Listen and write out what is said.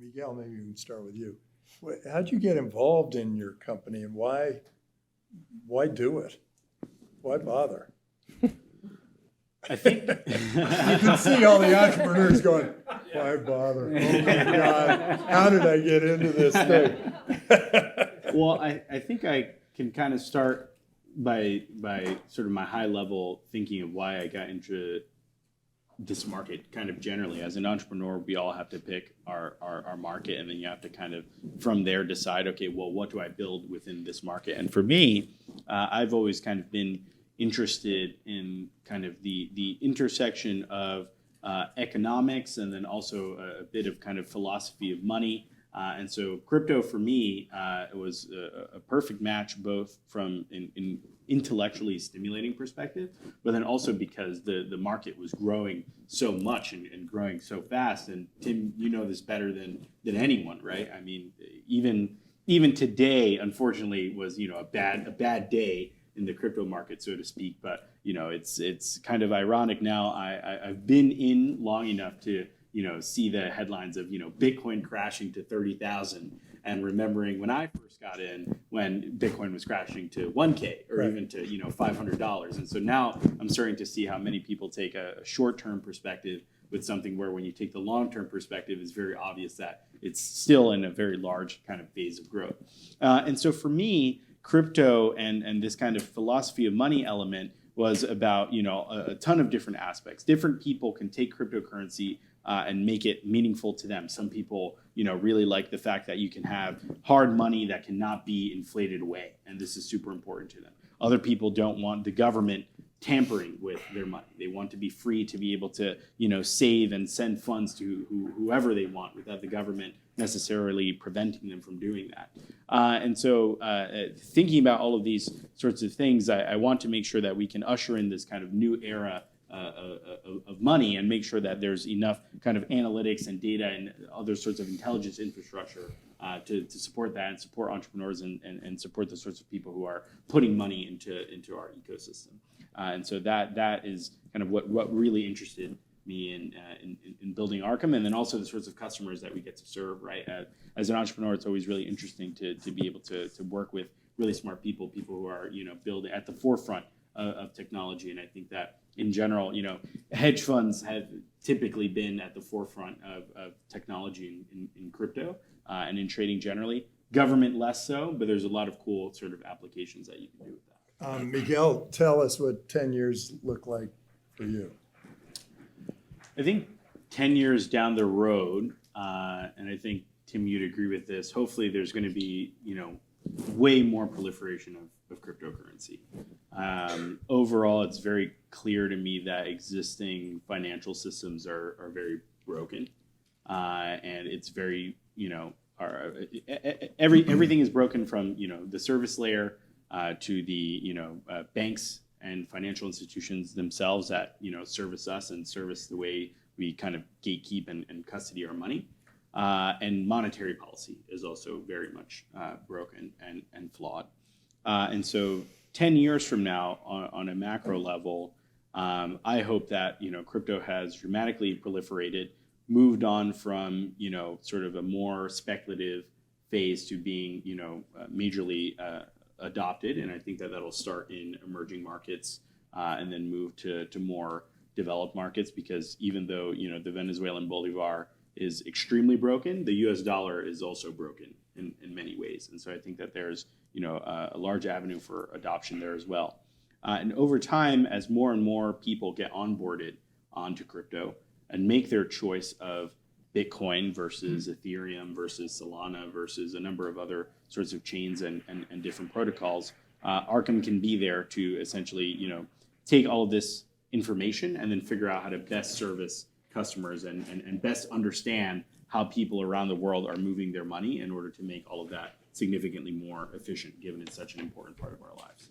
Miguel, maybe we can start with you. How'd you get involved in your company and why do it? Why bother? I think You can see all the entrepreneurs going, why bother? Oh my God, how did I get into this thing? Well, I think I can kind of start by sort of my high level thinking of why I got into this market kind of generally. As an entrepreneur, we all have to pick our market, and then you have to kind of from there decide, okay, well, what do I build within this market? And for me, I've always kind of been interested in kind of the intersection of economics and then also a bit of kind of philosophy of money. And so crypto for me it was a perfect match, both from an intellectually stimulating perspective, but then also because the market was growing so much and growing so fast. And Tim, you know this better than anyone, right? I mean, even today, unfortunately, was a bad day in the crypto market, so to speak. But it's kind of ironic now. I've been in long enough to see the headlines of Bitcoin crashing to 30,000, and remembering when I first got in, when Bitcoin was crashing to 1K or even to $500. And so now I'm starting to see how many people take a short-term perspective with something where when you take the long-term perspective, it's very obvious that it's still in a very large kind of phase of growth. And so for me, crypto and this kind of philosophy of money element was about a ton of different aspects. Different people can take cryptocurrency and make it meaningful to them. Some people really like the fact that you can have hard money that cannot be inflated away, and this is super important to them. Other people don't want the government tampering with their money. They want to be free to be able to save and send funds to whoever they want without the government necessarily preventing them from doing that. And so thinking about all of these sorts of things, I want to make sure that we can usher in this kind of new era of money and make sure that there's enough kind of analytics and data and other sorts of intelligence infrastructure to support that and support entrepreneurs and support the sorts of people who are putting money into our ecosystem. And so that is kind of what really interested me in building Arkham, and then also the sorts of customers that we get to serve, right? As an entrepreneur, it's always really interesting to be able to work with really smart people who are building at the forefront of technology. And I think that in general, hedge funds have typically been at the forefront of technology in crypto and in trading generally. Government less so, but there's a lot of cool sort of applications that you can do with that. Miguel, tell us what 10 years look like for you. I think 10 years down the road, and I think, Tim, you'd agree with this, hopefully there's going to be, way more proliferation of cryptocurrency. Overall, it's very clear to me that existing financial systems are very broken. And it's very, everything is broken from, the service layer to the, banks and financial institutions themselves that service us and service the way we kind of gatekeep and custody our money. And monetary policy is also very much broken and flawed. And so 10 years from now, on a macro level, I hope that crypto has dramatically proliferated, moved on from sort of a more speculative phase to being majorly adopted, and I think that that'll start in emerging markets and then move to more developed markets, because even though the Venezuelan bolivar is extremely broken, the US dollar is also broken in many ways. And so I think that there's a large avenue for adoption there as well. And over time, as more and more people get onboarded onto crypto and make their choice of Bitcoin versus Ethereum versus Solana versus a number of other sorts of chains and different protocols, Arkham can be there to essentially take all of this information and then figure out how to best service customers and best understand how people around the world are moving their money in order to make all of that significantly more efficient, given it's such an important part of our lives.